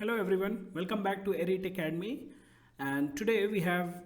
Hello everyone, welcome back to Erit Academy. And today we have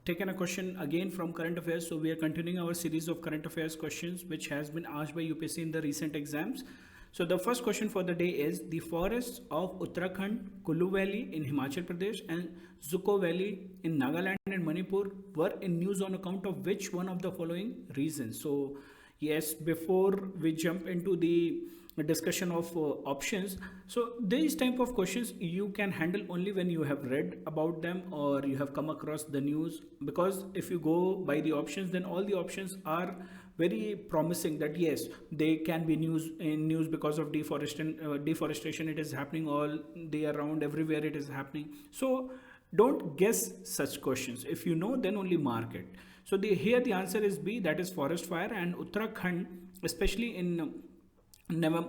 taken a question again from current affairs. So we are continuing our series of current affairs questions which has been asked by UPSC in the recent exams. So the first question for the day is: the forests of Uttarakhand, Kullu Valley in Himachal Pradesh and Dzuko Valley in Nagaland and Manipur were in news on account of which one of the following reasons? So yes, before we jump into the discussion of options, so these type of questions you can handle only when you have read about them or you have come across the news, because if you go by the options, then all the options are very promising that yes, they can be news because of deforestation. It is happening all day around, everywhere it is happening. So don't guess such questions. If you know, then only mark it. So here the answer is B, that is forest fire. And Uttarakhand, especially in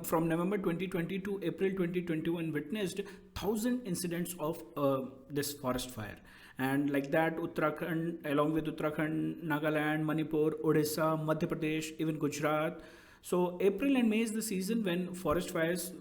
from November 2020 to April 2021, witnessed 1,000 incidents of this forest fire. And like that, Uttarakhand, along with Uttarakhand, Nagaland, Manipur, Odisha, Madhya Pradesh, even Gujarat. So April and May is the season when forest fires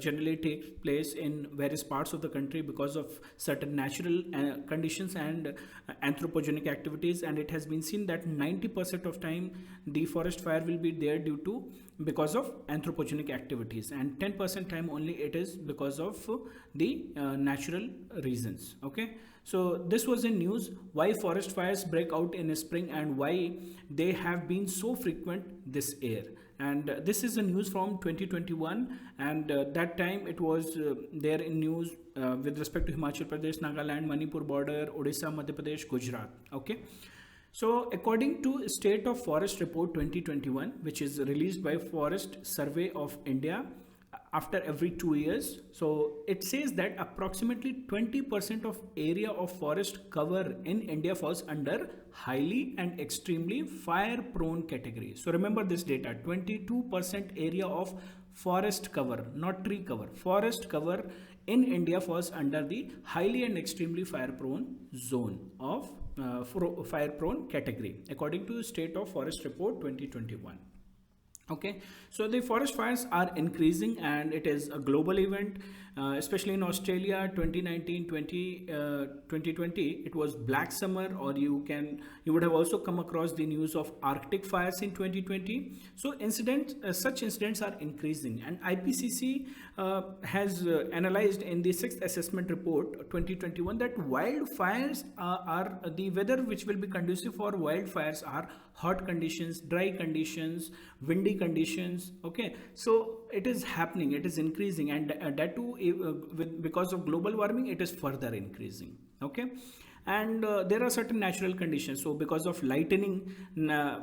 generally take place in various parts of the country because of certain natural conditions and anthropogenic activities. And it has been seen that 90% of time the forest fire will be there due to because of anthropogenic activities, and 10% time only it is because of the natural reasons. Okay, so this was in news why forest fires break out in spring and why they have been so frequent this year. And this is a news from 2021, and that time it was there in news with respect to Himachal Pradesh, Nagaland, Manipur border, Odisha, Madhya Pradesh, Gujarat. Okay, so according to State of Forest Report 2021, which is released by Forest Survey of India after every 2 years, so it says that approximately 20% of area of forest cover in India falls under highly and extremely fire prone category. So remember this data: 22% area of forest cover, not tree cover, forest cover in India falls under the highly and extremely fire prone zone of fire prone category according to State of Forest Report 2021. Okay, so the forest fires are increasing and it is a global event, especially in Australia. 2020 it was black summer, or you would have also come across the news of Arctic fires in 2020. So such incidents are increasing, and IPCC has analyzed in the 6th assessment report 2021 that wildfires are the weather which will be conducive for wildfires are hot conditions, dry conditions, windy conditions. Okay, so it is happening, it is increasing, and that too because of global warming it is further increasing. Okay, and there are certain natural conditions. So because of lightning,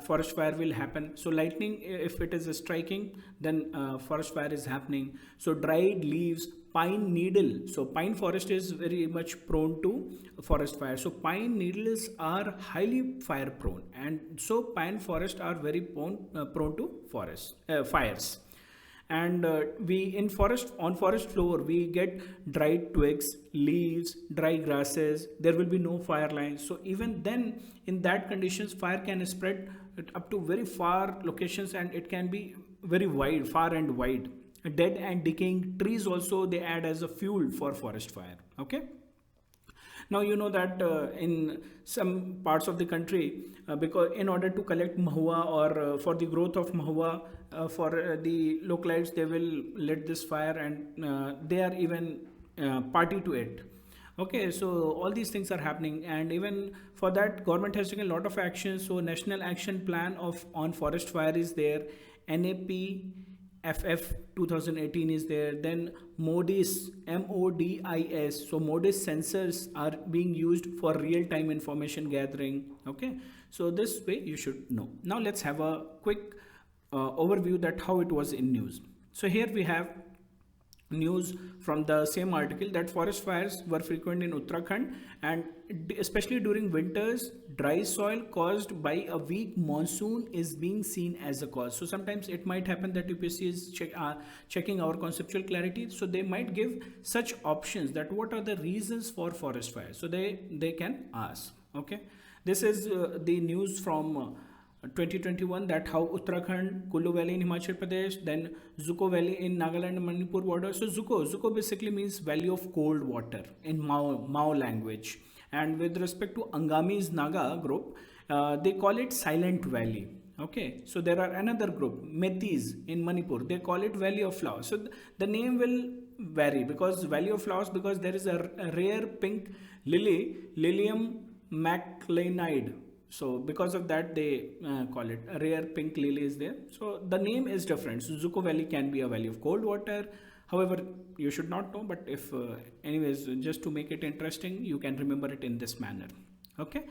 forest fire will happen. So lightning, if it is striking, then forest fire is happening. So dried leaves, pine needle, so pine forest is very much prone to forest fire. So pine needles are highly fire prone, and so pine forests are very prone to fires. And we in forest on forest floor we get dried twigs, leaves, dry grasses. There will be no fire lines. So even then, in that conditions, fire can spread up to very far locations, and it can be very wide, far and wide. Dead and decaying trees also, they add as a fuel for forest fire. Okay, now you know that in some parts of the country, because in order to collect mahua, or for the growth of mahua, for the localites, they will let this fire, and they are even party to it. Okay, so all these things are happening, and even for that government has taken a lot of action. So National Action Plan on Forest Fire is there, NAPFF 2018 is there, then MODIS, MODIS. So MODIS sensors are being used for real-time information gathering. Okay, so this way you should know. Now let's have a quick overview that how it was in news. So here we have news from the same article that forest fires were frequent in Uttarakhand, and especially during winters, dry soil caused by a weak monsoon is being seen as a cause. So sometimes it might happen that UPSC is checking our conceptual clarity, so they might give such options that what are the reasons for forest fires, so they can ask. Okay, this is the news from 2021, that how Uttarakhand, Kullu Valley in Himachal Pradesh, then Dzuko Valley in Nagaland and Manipur border. So Dzuko basically means valley of cold water in Mao language. And with respect to Angami's Naga group, they call it Silent Valley. Okay, so there are another group, Metis in Manipur, they call it Valley of Flowers. So the name will vary because Valley of Flowers, because there is a rare pink lily, Lilium macleanide. So because of that, they call it a rare pink lily is there. So the name is different. So Dzuko Valley can be a valley of cold water. However, you should not know, but if anyways, just to make it interesting, you can remember it in this manner. Okay.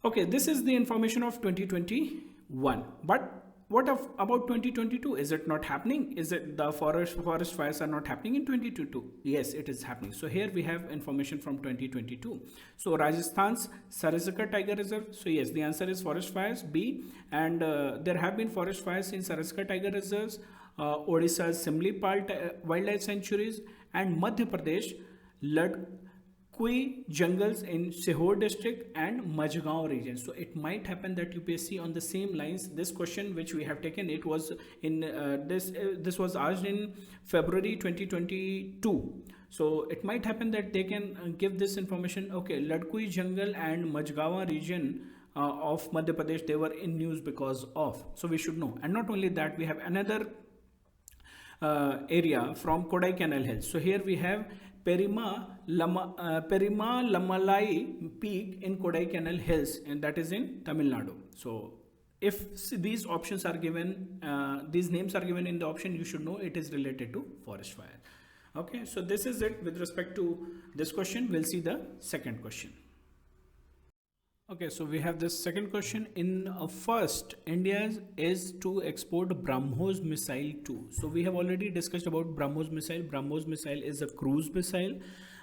Okay, this is the information of 2021. But what about 2022? Is it not happening? Is it the forest fires are not happening in 2022? Yes, it is happening. So here we have information from 2022. So Rajasthan's Sarasaka Tiger Reserve. So yes, the answer is forest fires, B. And there have been forest fires in Sarasaka Tiger Reserves, Odisha's Simlipal Wildlife Sanctuaries, and Madhya Pradesh Kui jungles in Sehor district and Majgaon region. So it might happen that UPSC on the same lines, this question which we have taken, it was in this was asked in February 2022. So it might happen that they can give this information. Okay, Ladkui jungle and Majgaon region of Madhya Pradesh, they were in news because of. So we should know. And not only that, we have another area from Kodai Canal Hills. So here we have Perima Lamalai Peak in Kodai Canal Hills, and that is in Tamil Nadu. So if these options are given, these names are given in the option, you should know it is related to forest fire. Okay, so this is it with respect to this question. We'll see the second question. Okay, so we have this second question. In first, India is to export Brahmos missile too. So we have already discussed about Brahmos missile. Brahmos missile is a cruise missile,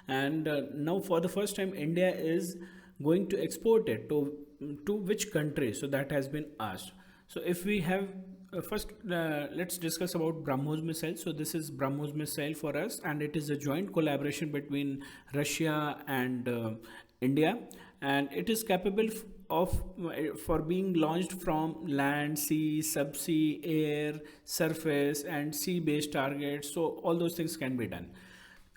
and now for the first time, India is going to export it to which country? So that has been asked. So if we have first, let's discuss about Brahmos missile. So this is Brahmos missile for us, and it is a joint collaboration between Russia and India, and it is capable of for being launched from land, sea, subsea, air, surface, and sea-based targets. So all those things can be done.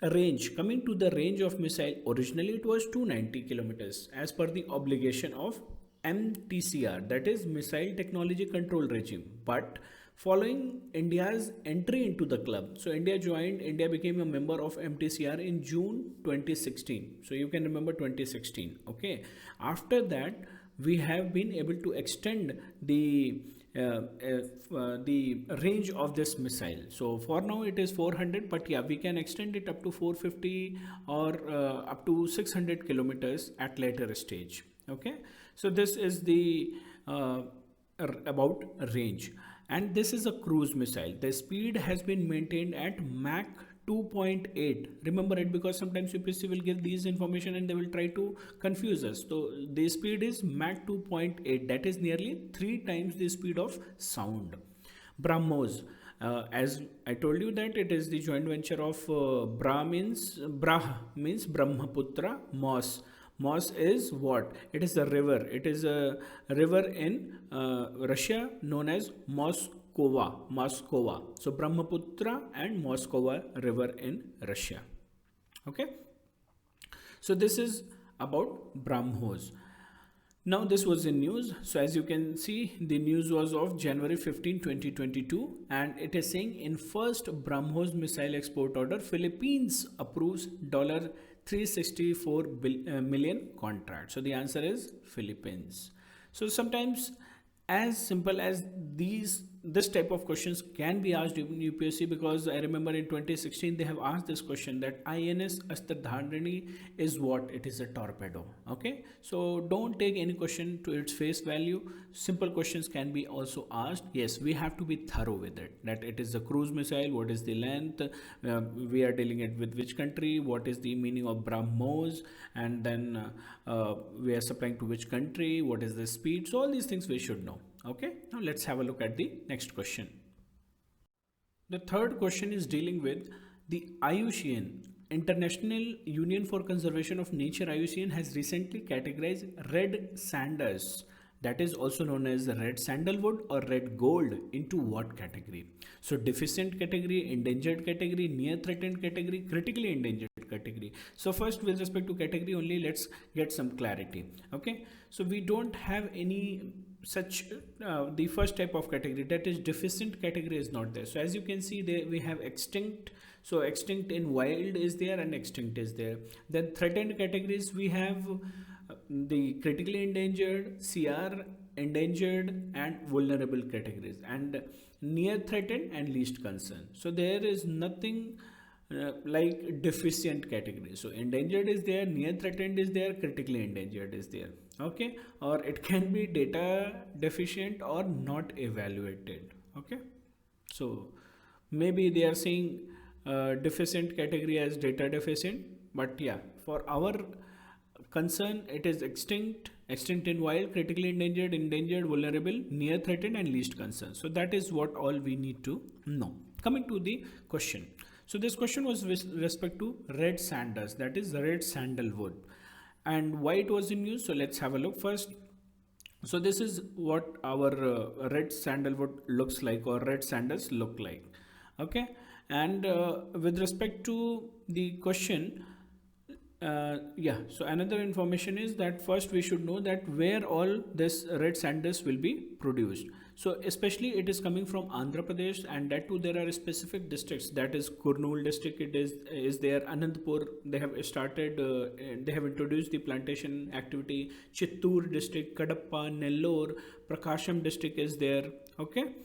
Range, coming to the range of missile, originally it was 290 kilometers as per the obligation of MTCR, that is Missile Technology Control Regime. But following India's entry into the club, so India became a member of MTCR in June 2016. So you can remember 2016. Okay, after that we have been able to extend the range of this missile. So for now it is 400, but yeah, we can extend it up to 450 or up to 600 kilometers at later stage. Okay, so this is the about range. And this is a cruise missile. The speed has been maintained at Mach 2.8. Remember it, because sometimes UPSC will give these information and they will try to confuse us. So the speed is Mach 2.8. That is nearly 3 times the speed of sound. Brahmos. As I told you that it is the joint venture of Brah means Brahmaputra, Mos. Mos is what? It is a river. It is a river in Russia known as Moskova. So Brahmaputra and Moskova river in Russia. Okay. So this is about Brahmos. Now this was in news. So as you can see, the news was of January 15, 2022, and it is saying in first Brahmos missile export order, Philippines approves $364 million contract. So the answer is Philippines. So sometimes as simple as this type of questions can be asked in UPSC, because I remember in 2016 they have asked this question that INS Astardhanani is what? It is a torpedo. Okay, so don't take any question to its face value. Simple questions can be also asked. Yes, we have to be thorough with it, that it is a cruise missile, what is the length, we are dealing it with which country, what is the meaning of Brahmos, and then we are supplying to which country, what is the speed. So all these things we should know. Okay, now let's have a look at the next question. The third question is dealing with the IUCN, International Union for Conservation of Nature. IUCN has recently categorized red sanders, that is also known as red sandalwood or red gold into what category? So deficient category, endangered category, near threatened category, critically endangered category. So first, with respect to category only, let's get some clarity. Okay, so we don't have any such the first type of category, that is deficient category, is not there. So as you can see there, we have extinct. So extinct in wild is there and extinct is there. Then threatened categories, we have the critically endangered, CR, endangered and vulnerable categories, and near threatened and least concern. So there is nothing like deficient category. So endangered is there, near threatened is there, critically endangered is there. Okay, or it can be data deficient or not evaluated. Okay, so maybe they are saying deficient category as data deficient, but yeah, for our concern it is extinct, extinct in wild, critically endangered, endangered, vulnerable, near threatened and least concern. So that is what all we need to know. Coming to the question, so this question was with respect to red sanders, that is red sandalwood, and why it was in use. So let's have a look first. So this is what our red sandalwood looks like, or red sanders look like. Okay, and with respect to the question, yeah, so another information is that first we should know that where all this red sanders will be produced. So especially it is coming from Andhra Pradesh, and that too there are specific districts, that is Kurnool district, it is there, Anandpur, they have started, they have introduced the plantation activity, Chittoor district, Kadapa, Nellore, Prakasham district is there. Okay,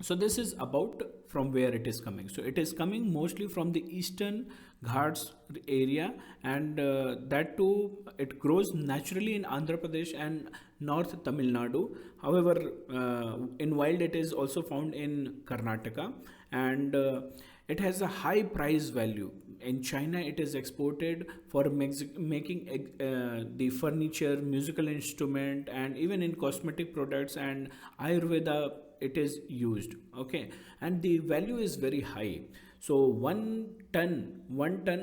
so this is about from where it is coming. So it is coming mostly from the eastern Ghats area, and that too it grows naturally in Andhra Pradesh and North Tamil Nadu. However, in wild it is also found in Karnataka, and it has a high price value. In China it is exported for making the furniture, musical instrument, and even in cosmetic products and Ayurveda it is used. Okay, and the value is very high. So one ton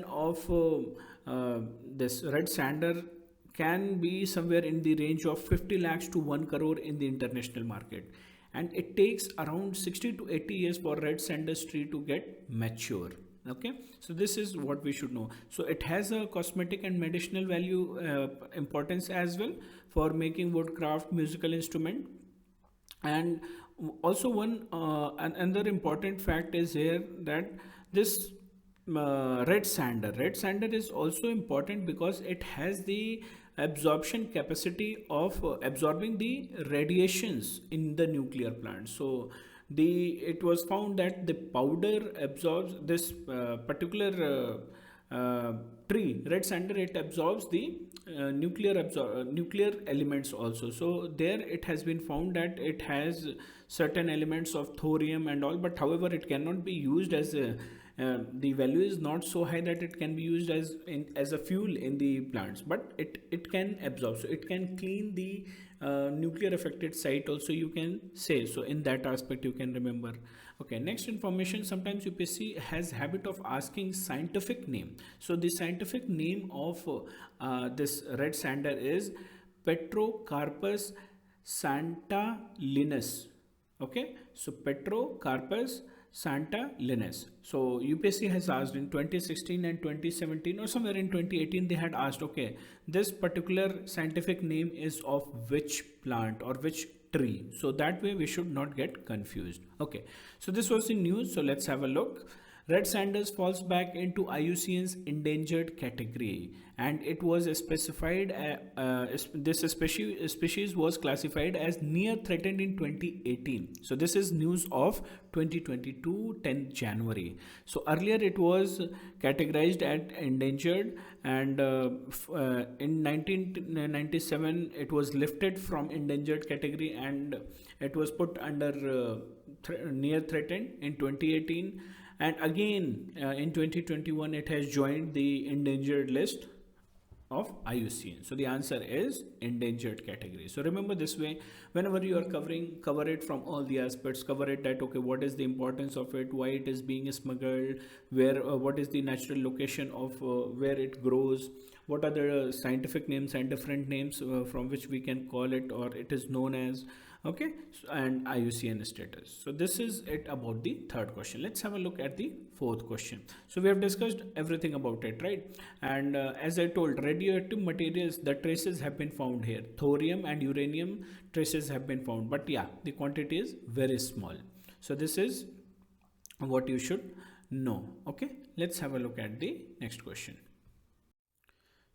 of this red sander can be somewhere in the range of 50 lakhs to 1 crore in the international market, and it takes around 60 to 80 years for red sanders tree to get mature. Okay, so this is what we should know. So it has a cosmetic and medicinal value importance as well for making woodcraft, musical instrument. And also one another important fact is here that this red sander is also important because it has the absorption capacity of absorbing the radiations in the nuclear plant. So it was found that the powder absorbs this particular tree red sander, it absorbs the nuclear elements also. So there it has been found that it has certain elements of thorium and all, but however it cannot be used as a the value is not so high that it can be used as a fuel in the plants, but it can absorb, so it can clean the nuclear affected site also, you can say. So in that aspect you can remember. Okay, next information, sometimes UPSC has habit of asking scientific name. So the scientific name of this red sander is Petrocarpus santa linus. Okay, so Petrocarpus santa linus. So UPSC has asked in 2016 and 2017 or somewhere in 2018 they had asked, okay, this particular scientific name is of which plant or which tree, so that way we should not get confused. Okay, so this was the news. So let's have a look. Red sanders falls back into IUCN's endangered category, and it was specified this species was classified as near threatened in 2018. So this is news of 2022 10th January. So earlier it was categorized as endangered, and in 1997 it was lifted from endangered category and it was put under near threatened in 2018. And again in 2021 it has joined the endangered list. of IUCN. So the answer is endangered category. So remember this way, whenever you are cover it from all the aspects, cover it that okay, what is the importance of it, why it is being smuggled, where what is the natural location of where it grows, what are the scientific names and different names from which we can call it or it is known as, okay, and IUCN status. So this is it about the third question. Let's have a look at the fourth question. So we have discussed everything about it, right? And as I told, radioactive materials, the traces have been found here. Thorium and uranium traces have been found, but yeah, the quantity is very small. So this is what you should know. Okay, let's have a look at the next question.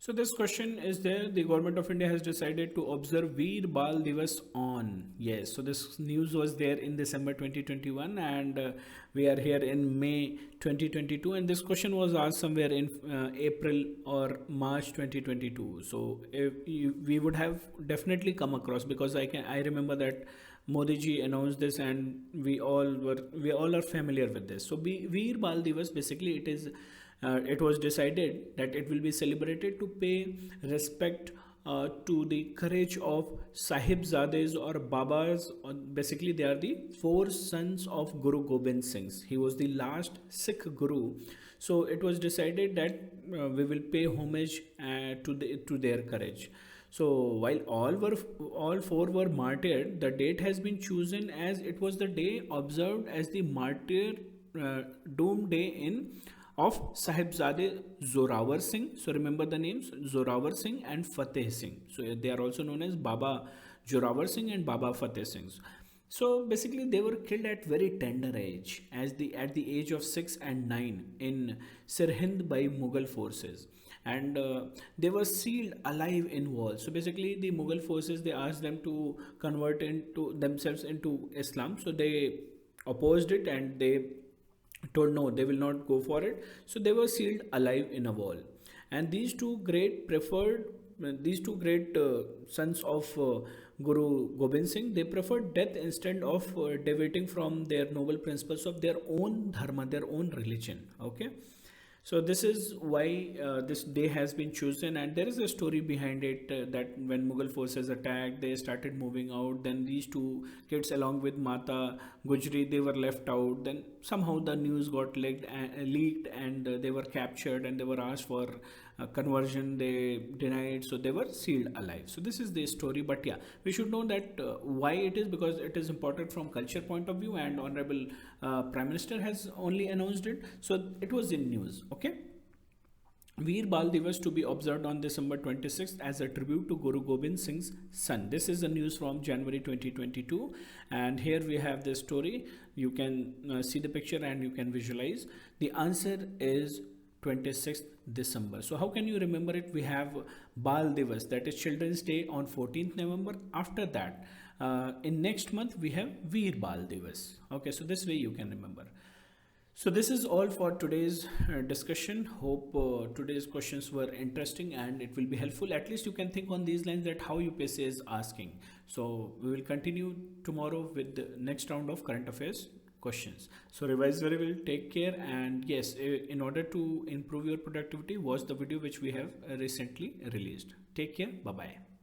So this question is there. The government of India has decided to observe Veer Bal Diwas on. Yes, so this news was there in December 2021 and we are here in May 2022 and this question was asked somewhere in April or March 2022. So we would have definitely come across, because I remember that Modi ji announced this and we all are familiar with this. So Veer Bal Diwas, basically it was decided that it will be celebrated to pay respect to the courage of Sahibzades or Babas. Basically, they are the four sons of Guru Gobind Singh. He was the last Sikh Guru. So it was decided that we will pay homage to their courage. So while all four were martyred, the date has been chosen as it was the day observed as the martyr doom day of Sahibzade Zorawar Singh. So remember the names, Zorawar Singh and Fateh Singh. So they are also known as Baba Zorawar Singh and Baba Fateh Singh. So basically they were killed at very tender age, at the age of 6 and 9 in Sirhind by Mughal forces. And they were sealed alive in walls. So basically the Mughal forces, they asked them to convert themselves into Islam. So they opposed it and they told no, they will not go for it. So they were sealed alive in a wall. And these two great sons of Guru Gobind Singh, they preferred death instead of deviating from their noble principles of their own dharma, their own religion. Okay. So this is why this day has been chosen, and there is a story behind it that when Mughal forces attacked, they started moving out. Then these two kids, along with Mata Gujri, they were left out. Then somehow the news got leaked, and they were captured, and they were asked for conversion. They denied, so they were sealed alive. So this is the story. But yeah, we should know that why it is, because it is important from culture point of view, and Honorable Prime Minister has only announced it. So it was in news. Okay. Veer Bal Diwas to be observed on December 26th as a tribute to Guru Gobind Singh's son. This is the news from January 2022, and here we have the story. You can see the picture and you can visualize. The answer is 26th December. So how can you remember it? We have Bal Diwas, that is Children's Day, on 14th November. After that, in next month we have Veer Bal Diwas. Okay, so this way you can remember. So this is all for today's discussion. Hope today's questions were interesting and it will be helpful. At least you can think on these lines, that how UPSC is asking. So we will continue tomorrow with the next round of current affairs questions. So revise very well, take care, and yes, in order to improve your productivity, watch the video which we have recently released. Take care, bye bye.